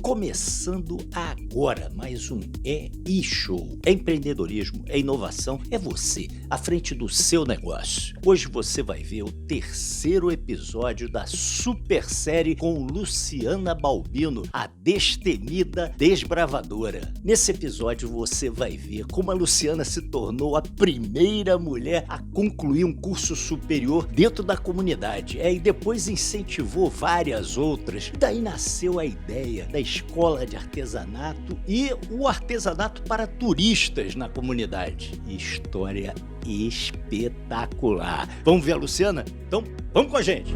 Começando agora mais um E-Show. É empreendedorismo, é inovação, é você, à frente do seu negócio. Hoje você vai ver o terceiro episódio da super série com Luciana Balbino, a destemida desbravadora. Nesse episódio você vai ver como a Luciana se tornou a primeira mulher a concluir um curso superior dentro da comunidade. E depois incentivou várias outras. Daí nasceu a ideia da escola de artesanato e o artesanato para turistas na comunidade. História espetacular. Vamos ver a Luciana? Então, vamos com a gente!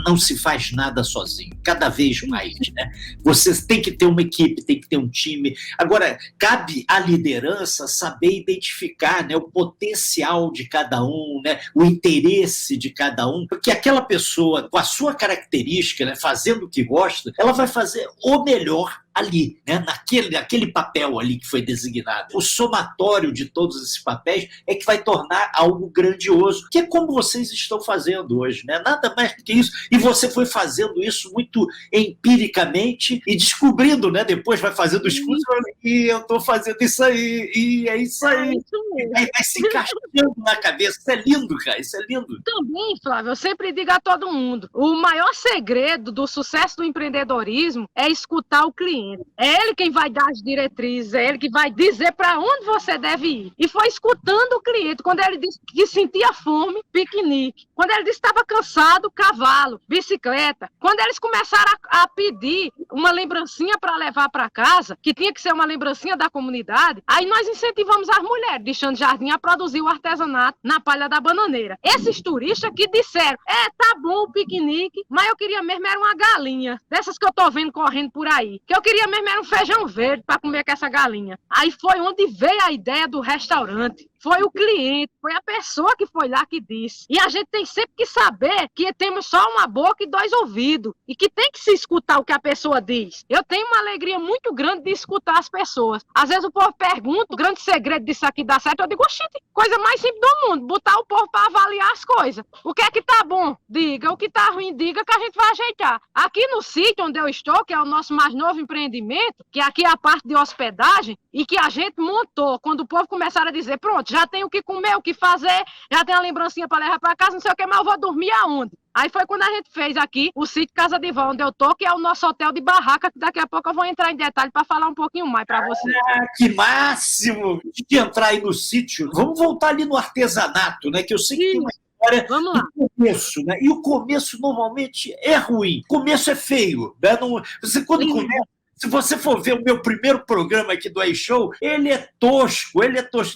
Não se faz nada sozinho, cada vez mais, né? Você tem que ter uma equipe, tem que ter um time. Agora, cabe à liderança saber identificar, né, o potencial de cada um, né, o interesse de cada um, porque aquela pessoa, com a sua característica, né, fazendo o que gosta, ela vai fazer o melhor ali, né, naquele papel ali que foi designado. O somatório de todos esses papéis é que vai tornar algo grandioso, que é como vocês estão fazendo hoje, né? Nada mais do que isso. E você foi fazendo isso muito empiricamente e descobrindo, né? Depois vai fazendo os cursos e eu estou fazendo isso aí, e é isso aí. Vai se encaixando na cabeça. Isso é lindo, cara, isso é lindo. Também, Flávio, eu sempre digo a todo mundo, o maior segredo do sucesso do empreendedorismo é escutar o cliente. É ele quem vai dar as diretrizes, é ele que vai dizer para onde você deve ir. E foi escutando o cliente. Quando ele disse que sentia fome, piquenique. Quando ele disse que estava cansado, cavalo, bicicleta. Quando eles começaram a pedir uma lembrancinha para levar para casa, que tinha que ser uma lembrancinha da comunidade, aí nós incentivamos as mulheres de Xande Jardim a produzir o artesanato na palha da bananeira. Esses turistas que disseram, tá bom o piquenique, mas eu queria mesmo era uma galinha, dessas que eu tô vendo correndo por aí, que eu queria mesmo era um feijão verde para comer com essa galinha. Aí foi onde veio a ideia do restaurante. Foi o cliente, foi a pessoa que foi lá que disse. E a gente tem sempre que saber que temos só uma boca e dois ouvidos. E que tem que se escutar o que a pessoa diz. Eu tenho uma alegria muito grande de escutar as pessoas. Às vezes o povo pergunta, o grande segredo disso aqui dá certo. Eu digo, oxente, coisa mais simples do mundo. Botar o povo para avaliar as coisas. O que é que tá bom? Diga. O que tá ruim, diga que a gente vai ajeitar. Aqui no sítio onde eu estou, que é o nosso mais novo empreendimento, que aqui é a parte de hospedagem, e que a gente montou, quando o povo começaram a dizer, pronto, já tem o que comer, o que fazer, já tem a lembrancinha para levar para casa, não sei o que, mas eu vou dormir aonde? Aí foi quando a gente fez aqui o sítio Casa de Vó, onde eu tô, que é o nosso hotel de barraca, que daqui a pouco eu vou entrar em detalhe para falar um pouquinho mais para você. Que máximo! De entrar aí no sítio, vamos voltar ali no artesanato, né? Que eu sei que tem uma história do começo, né? E o começo normalmente é ruim, o começo é feio, né? Você quando começa. Se você for ver o meu primeiro programa aqui do E-Show, ele é tosco.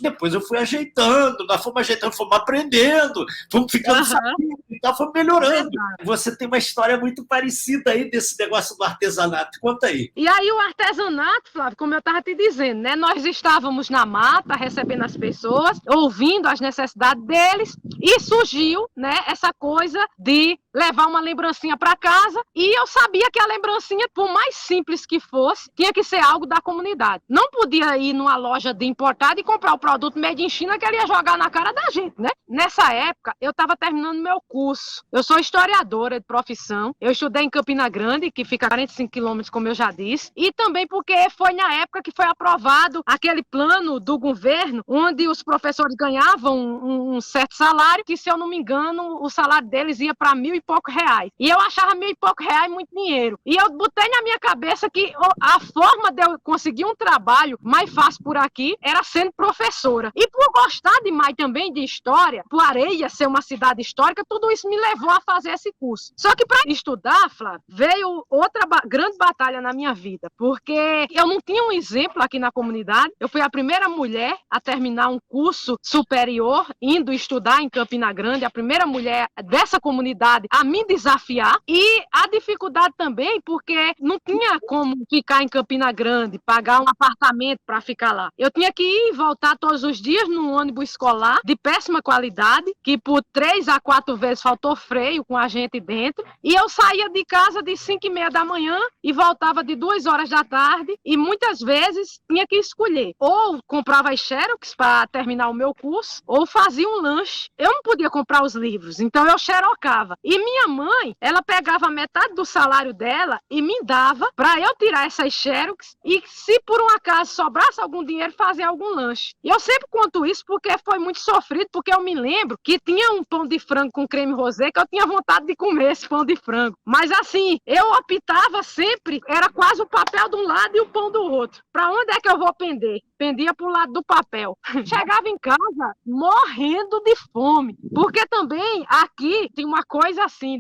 Depois eu fui ajeitando, nós fomos ajeitando, fomos aprendendo, fomos ficando sabendo e tal, fomos melhorando. Você tem uma história muito parecida aí desse negócio do artesanato. Conta aí. E aí o artesanato, Flávio, como eu estava te dizendo, né? Nós estávamos na mata, recebendo as pessoas, ouvindo as necessidades deles, e surgiu, né, essa coisa de levar uma lembrancinha para casa, e eu sabia que a lembrancinha, por mais simples que fosse, tinha que ser algo da comunidade. Não podia ir numa loja de importado e comprar o produto made in China que ele ia jogar na cara da gente, né? Nessa época, eu estava terminando meu curso. Eu sou historiadora de profissão. Eu estudei em Campina Grande, que fica a 45 quilômetros, como eu já disse, e também porque foi na época que foi aprovado aquele plano do governo, onde os professores ganhavam um certo salário, que, se eu não me engano, o salário deles ia para R$1.000 e pouco. E eu achava R$1.000 e pouco muito dinheiro. E eu botei na minha cabeça que a forma de eu conseguir um trabalho mais fácil por aqui era sendo professora. E por gostar demais também de história, por Areia ser uma cidade histórica, tudo isso me levou a fazer esse curso. Só que para estudar, Flávio, veio outra grande batalha na minha vida, porque eu não tinha um exemplo aqui na comunidade. Eu fui a primeira mulher a terminar um curso superior, indo estudar em Campina Grande, a primeira mulher dessa comunidade a me desafiar, e a dificuldade também, porque não tinha como ficar em Campina Grande, pagar um apartamento para ficar lá. Eu tinha que ir e voltar todos os dias num ônibus escolar de péssima qualidade, que por 3 a 4 vezes faltou freio com a gente dentro, e eu saía de casa de 5h30 da manhã e voltava de 2 horas da tarde, e muitas vezes tinha que escolher, ou comprava as xerox para terminar o meu curso, ou fazia um lanche. Eu não podia comprar os livros, então eu xerocava. E minha mãe, ela pegava metade do salário dela e me dava para eu tirar essas xerox e, se por um acaso sobrasse algum dinheiro, fazer algum lanche. E eu sempre conto isso porque foi muito sofrido, porque eu me lembro que tinha um pão de frango com creme rosé que eu tinha vontade de comer esse pão de frango. Mas assim, eu optava sempre, era quase o papel de um lado e o pão do outro. Para onde é que eu vou pender? Pendia pro lado do papel. Chegava em casa morrendo de fome, porque também aqui tem uma coisa assim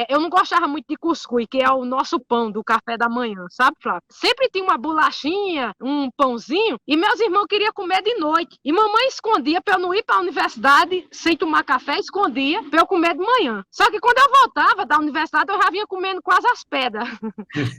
eu não gostava muito de cuscuz, que é o nosso pão do café da manhã, sabe, Flávio? Sempre tinha uma bolachinha, um pãozinho, e meus irmãos queriam comer de noite. E mamãe escondia para eu não ir para a universidade sem tomar café, escondia para eu comer de manhã. Só que quando eu voltava da universidade, eu já vinha comendo quase as pedras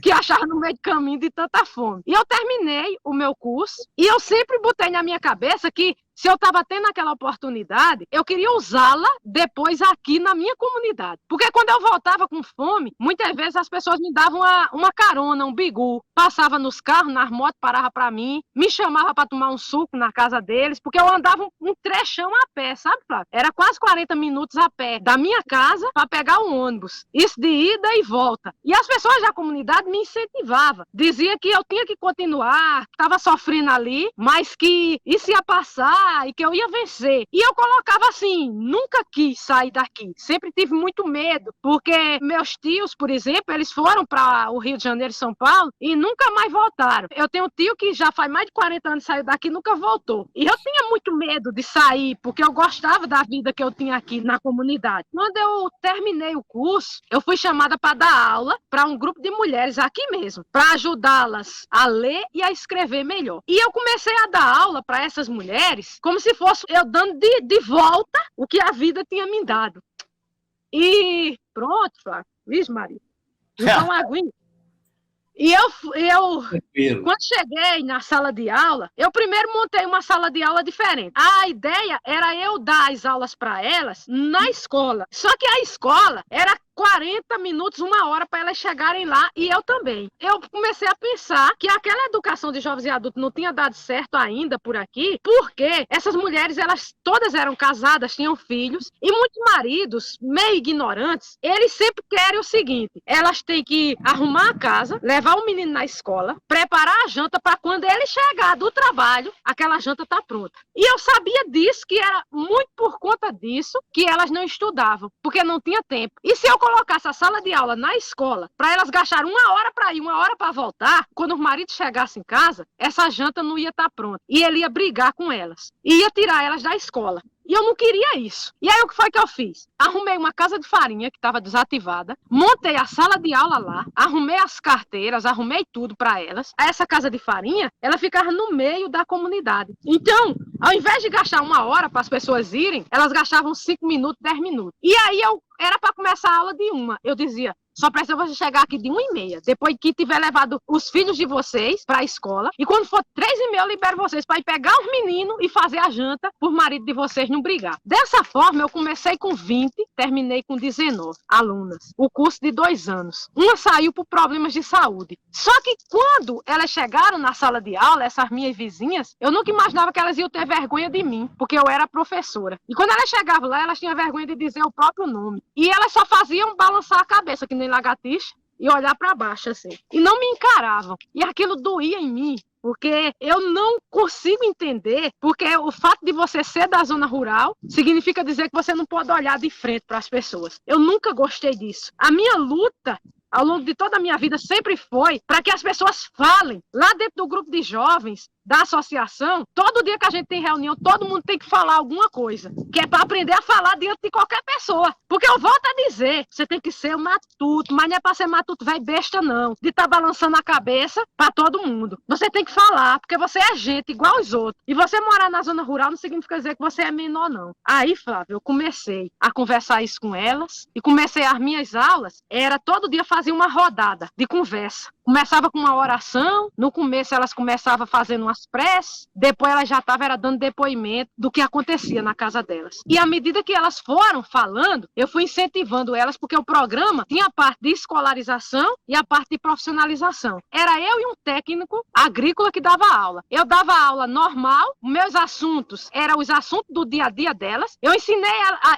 que achava no meio do caminho de tanta fome. E eu terminei o meu curso e eu sempre botei na minha cabeça que se eu estava tendo aquela oportunidade, eu queria usá-la depois aqui na minha comunidade. Porque quando eu voltava com fome, muitas vezes as pessoas me davam uma carona, um bigu. Passava nos carros, nas motos, parava para mim, me chamava para tomar um suco na casa deles, porque eu andava um trechão a pé, sabe, Flávio? Era quase 40 minutos a pé da minha casa para pegar o ônibus. Isso de ida e volta. E as pessoas da comunidade me incentivavam. Dizia que eu tinha que continuar, que estava sofrendo ali, mas que isso ia passar, e que eu ia vencer. E eu colocava assim, nunca quis sair daqui. Sempre tive muito medo, porque meus tios, por exemplo, eles foram para o Rio de Janeiro e São Paulo e nunca mais voltaram. Eu tenho um tio que já faz mais de 40 anos que saiu daqui e nunca voltou. E eu tinha muito medo de sair, porque eu gostava da vida que eu tinha aqui na comunidade. Quando eu terminei o curso, eu fui chamada para dar aula para um grupo de mulheres aqui mesmo, para ajudá-las a ler e a escrever melhor. E eu comecei a dar aula para essas mulheres como se fosse eu dando de volta o que a vida tinha me dado. E pronto, Flávio. Vixe, Maria. Então, aguinha. E quando cheguei na sala de aula, eu primeiro montei uma sala de aula diferente. A ideia era eu dar as aulas para elas na escola. Só que a escola era 40 minutos, 1 hora para elas chegarem lá, e eu também. Eu comecei a pensar que aquela educação de jovens e adultos não tinha dado certo ainda por aqui, porque essas mulheres, elas todas eram casadas, tinham filhos, e muitos maridos, meio ignorantes, eles sempre querem o seguinte: elas têm que arrumar a casa, levar o menino na escola, preparar a janta para quando ele chegar do trabalho, aquela janta tá pronta. E eu sabia disso, que era muito por conta disso que elas não estudavam, porque não tinha tempo. E se eu colocasse a sala de aula na escola, para elas gastarem 1 hora para ir, 1 hora para voltar, quando o marido chegasse em casa, essa janta não ia estar pronta. E ele ia brigar com elas. E ia tirar elas da escola. E eu não queria isso. E aí o que foi que eu fiz? Arrumei uma casa de farinha que estava desativada, montei a sala de aula lá, arrumei as carteiras, arrumei tudo para elas. Essa casa de farinha, ela ficava no meio da comunidade. Então, ao invés de gastar 1 hora para as pessoas irem, elas gastavam 5 minutos, 10 minutos. E aí era para começar a aula de 1. Eu dizia: só precisa você chegar aqui de 1h30, depois que tiver levado os filhos de vocês para a escola, e quando for 3h30 eu libero vocês para ir pegar os meninos e fazer a janta por marido de vocês não brigar. Dessa forma, eu comecei com 20, terminei com 19 alunas, o curso de 2 anos. Uma saiu por problemas de saúde. Só que quando elas chegaram na sala de aula, essas minhas vizinhas, eu nunca imaginava que elas iam ter vergonha de mim, porque eu era professora. E quando elas chegavam lá, elas tinham vergonha de dizer o próprio nome. E elas só faziam balançar a cabeça, que nem lagartixa, e olhar para baixo assim. E não me encaravam. E aquilo doía em mim, porque eu não consigo entender, porque o fato de você ser da zona rural significa dizer que você não pode olhar de frente para as pessoas. Eu nunca gostei disso. A minha luta ao longo de toda a minha vida sempre foi para que as pessoas falem lá dentro do grupo de jovens da associação, todo dia que a gente tem reunião, todo mundo tem que falar alguma coisa, que é para aprender a falar diante de qualquer pessoa. Porque eu volto a dizer, você tem que ser um matuto, mas não é para ser matuto velho besta não, de estar balançando a cabeça para todo mundo. Você tem que falar, porque você é gente igual os outros. E você morar na zona rural não significa dizer que você é menor não. Aí, Flávio, eu comecei a conversar isso com elas e comecei as minhas aulas, era todo dia fazer uma rodada de conversa. Começava com uma oração, no começo elas começavam fazendo umas preces, depois elas já estavam dando depoimento do que acontecia na casa delas. E à medida que elas foram falando, eu fui incentivando elas, porque o programa tinha a parte de escolarização e a parte de profissionalização. Era eu e um técnico agrícola que dava aula. Eu dava aula normal, meus assuntos eram os assuntos do dia a dia delas. Eu ensinei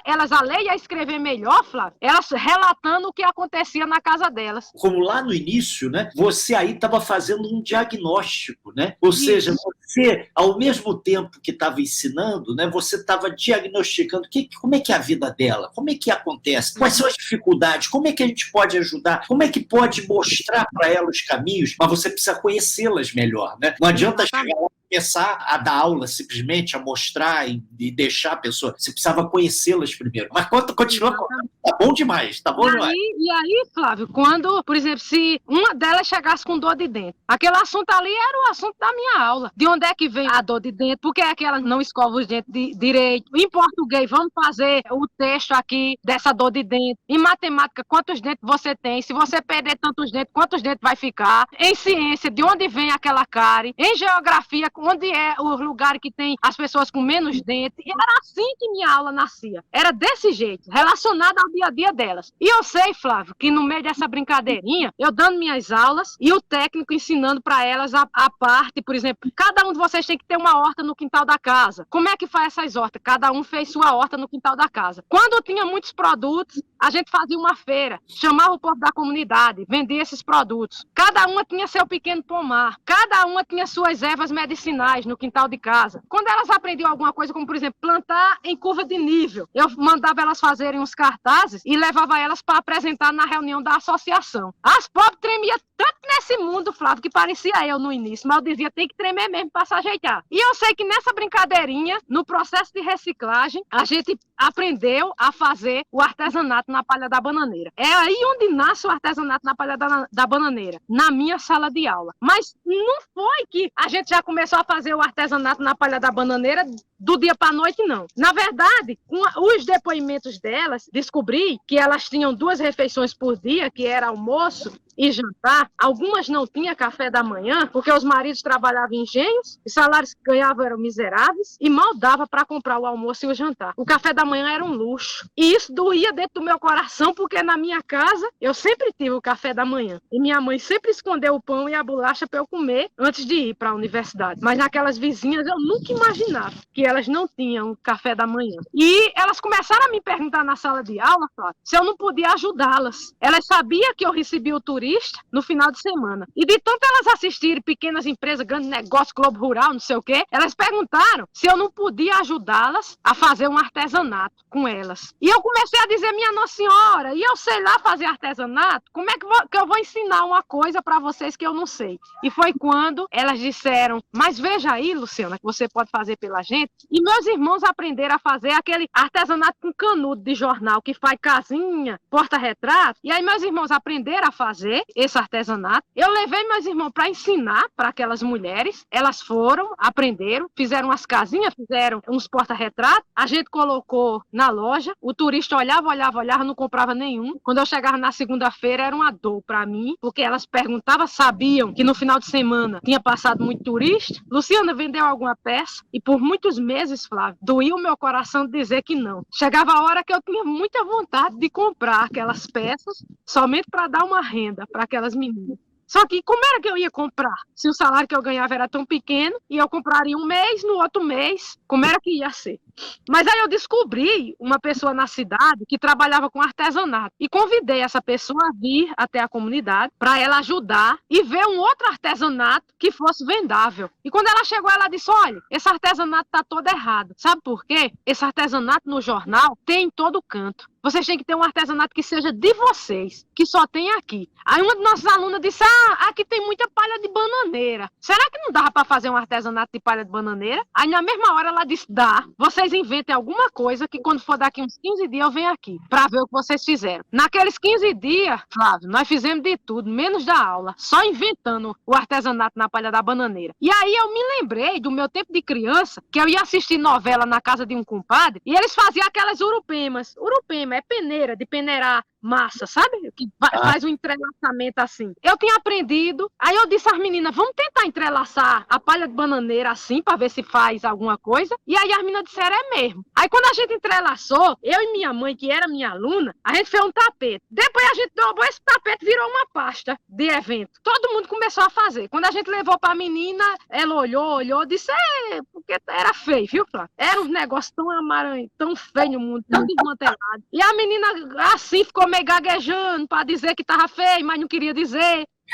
elas a ler e a escrever melhor, Flávio, elas relatando o que acontecia na casa delas. Como lá no início, né, você aí estava fazendo um diagnóstico, né? Ou seja, você, ao mesmo tempo que estava ensinando, né, você estava diagnosticando como é que é a vida dela, como é que acontece, quais são as dificuldades, como é que a gente pode ajudar, como é que pode mostrar para ela os caminhos, mas você precisa conhecê-las melhor, né? Não adianta chegar lá e começar a dar aula, simplesmente a mostrar e deixar a pessoa. Você precisava conhecê-las primeiro. Mas continua, tá bom demais, tá bom demais. E aí, Flávio, quando, por exemplo, se uma delas chegasse com dor de dente, aquele assunto ali era o assunto da minha aula. De onde é que vem a dor de dente? Por que é que ela não escova os dentes direito? Em português, vamos fazer o texto aqui dessa dor de dente. Em matemática, quantos dentes você tem? Se você perder tantos dentes, quantos dentes vai ficar? Em ciência, de onde vem aquela cárie? Em geografia, onde é o lugar que tem as pessoas com menos dentes? E era assim que minha aula nascia. Era desse jeito, relacionada ao dia a dia delas. E eu sei, Flávio, que no meio dessa brincadeirinha, eu dando minhas aulas e o técnico ensinando para elas a parte, por exemplo, cada um de vocês tem que ter uma horta no quintal da casa. Como é que faz essas hortas? Cada um fez sua horta no quintal da casa. Quando tinha muitos produtos, a gente fazia uma feira, chamava o povo da comunidade, vendia esses produtos. Cada uma tinha seu pequeno pomar, cada uma tinha suas ervas medicinais no quintal de casa. Quando elas aprendiam alguma coisa, como por exemplo, plantar em curva de nível, eu mandava elas fazerem uns cartazes e levava elas para apresentar na reunião da associação. As pobres tremiam tanto nesse mundo, Flávio, que parecia eu no início, mas eu dizia, tem que tremer mesmo para se ajeitar. E eu sei que nessa brincadeirinha, no processo de reciclagem, a gente aprendeu a fazer o artesanato na palha da bananeira. É aí onde nasce o artesanato na palha da bananeira, na minha sala de aula. Mas não foi que a gente já começou a fazer o artesanato na palha da bananeira do dia para a noite, não. Na verdade, com os depoimentos delas, descobri que elas tinham 2 refeições por dia, que era almoço e jantar. Algumas não tinham café da manhã, porque os maridos trabalhavam em engenhos, os salários que ganhavam eram miseráveis e mal dava para comprar o almoço e o jantar. O café da manhã era um luxo. E isso doía dentro do meu coração, porque na minha casa eu sempre tive o café da manhã. E minha mãe sempre escondeu o pão e a bolacha para eu comer antes de ir para a universidade. Mas naquelas vizinhas eu nunca imaginava que elas não tinham café da manhã. E elas começaram a me perguntar na sala de aula, Flávio, se eu não podia ajudá-las. Elas sabiam que eu recebia o turista no final de semana. E de tanto elas assistirem pequenas empresas, grandes negócios, Globo Rural, não sei o quê, elas perguntaram se eu não podia ajudá-las a fazer um artesanato com elas. E eu comecei a dizer, minha Nossa Senhora, e eu sei lá fazer artesanato? Como é que eu vou ensinar uma coisa para vocês que eu não sei? E foi quando elas disseram, mas veja aí, Luciana, que você pode fazer pela gente. E meus irmãos aprenderam a fazer aquele artesanato com canudo de jornal, que faz casinha, porta-retrato. E aí meus irmãos aprenderam a fazer esse artesanato. Eu levei meus irmãos para ensinar para aquelas mulheres. Elas foram, aprenderam, fizeram umas casinhas, fizeram uns porta-retratos. A gente colocou na loja. O turista olhava, não comprava nenhum. Quando eu chegava na segunda-feira, era uma dor para mim, porque elas perguntavam, sabiam que no final de semana tinha passado muito turista. Luciana, vendeu alguma peça? E por muitos meses, Flávio, doía o meu coração dizer que não. Chegava a hora que eu tinha muita vontade de comprar aquelas peças somente para dar uma renda para aquelas meninas. Só que como era que eu ia comprar? Se o salário que eu ganhava era tão pequeno, e eu compraria um mês, no outro mês, como era que ia ser? Mas aí eu descobri uma pessoa na cidade que trabalhava com artesanato e convidei essa pessoa a vir até a comunidade para ela ajudar e ver um outro artesanato que fosse vendável. E quando ela chegou, ela disse: olha, esse artesanato está todo errado. Sabe por quê? Esse artesanato no jornal tem em todo canto. Vocês têm que ter um artesanato que seja de vocês, que só tem aqui. Aí uma de nossas alunas disse: aqui tem muita palha de bananeira. Será que não dava para fazer um artesanato de palha de bananeira? Aí na mesma hora ela disse: dá. Vocês inventem alguma coisa que quando for daqui uns 15 dias eu venho aqui para ver o que vocês fizeram. Naqueles 15 dias, Flávio, nós fizemos de tudo, menos da aula, só inventando o artesanato na palha da bananeira. E aí eu me lembrei do meu tempo de criança, que eu ia assistir novela na casa de um compadre, e eles faziam aquelas urupemas. Urupema é peneira, de peneirar massa, sabe? Que faz um entrelaçamento assim. Eu tinha aprendido, aí eu disse às meninas: vamos tentar entrelaçar a palha de bananeira assim, para ver se faz alguma coisa. E aí as meninas disseram: é mesmo. Aí quando a gente entrelaçou, eu e minha mãe, que era minha aluna, a gente fez um tapete. Depois a gente dobrou esse tapete, virou uma pasta de evento. Todo mundo começou a fazer. Quando a gente levou pra menina, ela olhou, disse: porque era feio, viu, Flávio? Era uns negócios tão amaranhados, tão feios no mundo, tão desmantelados. E a menina assim ficou meio gaguejando para dizer que tava feio, mas não queria dizer.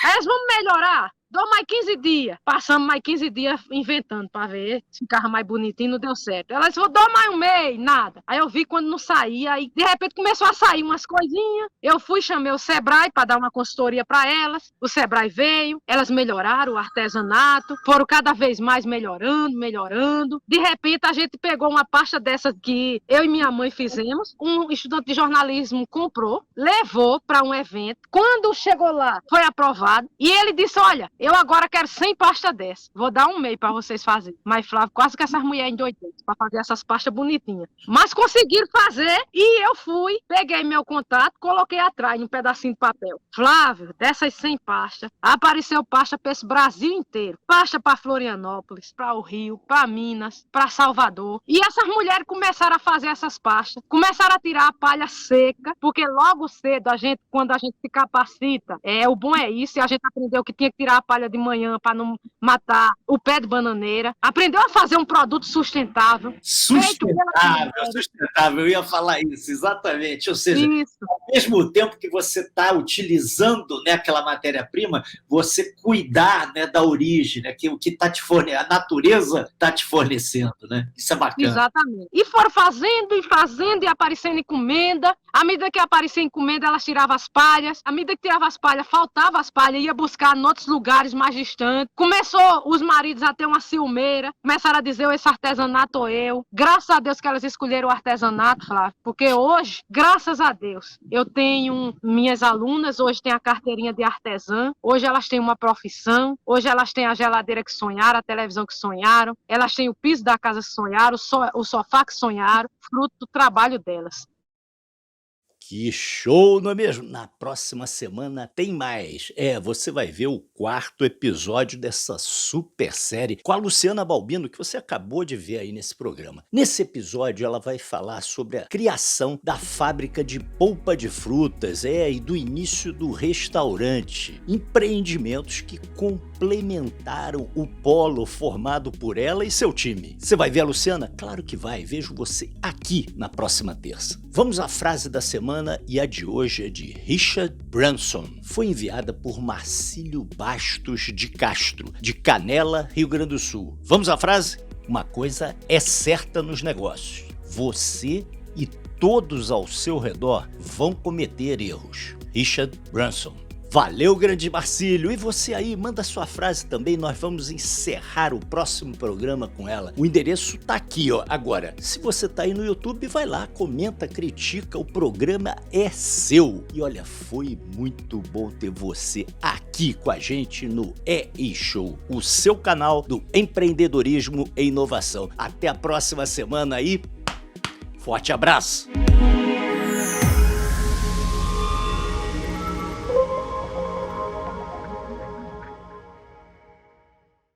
Aí eles: vamos melhorar. Dou mais 15 dias. Passamos mais 15 dias inventando para ver se ficava mais bonitinho, não deu certo. Ela disse: vou dar mais um mês, nada. Aí eu vi quando não saía, aí de repente começou a sair umas coisinhas. Eu fui, chamei o Sebrae para dar uma consultoria para elas. O Sebrae veio, elas melhoraram o artesanato, foram cada vez mais melhorando. De repente a gente pegou uma pasta dessas que eu e minha mãe fizemos. Um estudante de jornalismo comprou, levou para um evento. Quando chegou lá, foi aprovado. E ele disse: olha, eu agora quero 100 pastas dessas. Vou dar um mês para vocês fazerem. Mas, Flávio, quase que essas mulheres endoidaram para fazer essas pastas bonitinhas. Mas conseguiram fazer e eu fui, peguei meu contato, coloquei atrás num pedacinho de papel. Flávio, dessas 100 pastas, apareceu pasta para esse Brasil inteiro. Pasta para Florianópolis, para o Rio, para Minas, para Salvador. E essas mulheres começaram a fazer essas pastas, começaram a tirar a palha seca, porque logo cedo, quando a gente se capacita, o bom é isso, e a gente aprendeu que tinha que tirar a palha de manhã para não matar o pé de bananeira. Aprendeu a fazer um produto sustentável. Sustentável, eu ia falar isso, exatamente. Ou seja, ao mesmo tempo que você está utilizando, né, aquela matéria-prima, você cuidar, né, da origem, né, que o que está te fornecendo, a natureza está te fornecendo, né? Isso é bacana. Exatamente. E foram fazendo e aparecendo encomenda. À medida que aparecia encomenda, elas tiravam as palhas. À medida que tirava as palhas, faltava as palhas, ia buscar em outros lugares mais distantes. Começou os maridos a ter uma ciumeira, começaram a dizer: esse artesanato ou eu. Graças a Deus que elas escolheram o artesanato, Flávio, porque hoje, graças a Deus, eu tenho minhas alunas, hoje tem a carteirinha de artesã, hoje elas têm uma profissão, hoje elas têm a geladeira que sonharam, a televisão que sonharam, elas têm o piso da casa que sonharam, o sofá que sonharam, fruto do trabalho delas. Que show, não é mesmo? Na próxima semana tem mais. Você vai ver o 4º episódio dessa super série com a Luciana Balbino, que você acabou de ver aí nesse programa. Nesse episódio, ela vai falar sobre a criação da fábrica de polpa de frutas, e do início do restaurante. Empreendimentos que complementaram o polo formado por ela e seu time. Você vai ver a Luciana? Claro que vai. Vejo você aqui na próxima terça. Vamos à frase da semana, e a de hoje é de Richard Branson. Foi enviada por Marcílio Bastos de Castro, de Canela, Rio Grande do Sul. Vamos à frase? Uma coisa é certa nos negócios: você e todos ao seu redor vão cometer erros. Richard Branson. Valeu, grande Marcílio! E você aí, manda sua frase também, nós vamos encerrar o próximo programa com ela. O endereço tá aqui, ó. Agora, se você tá aí no YouTube, vai lá, comenta, critica, o programa é seu. E olha, foi muito bom ter você aqui com a gente no E-Show, o seu canal do empreendedorismo e inovação. Até a próxima semana aí. Forte abraço!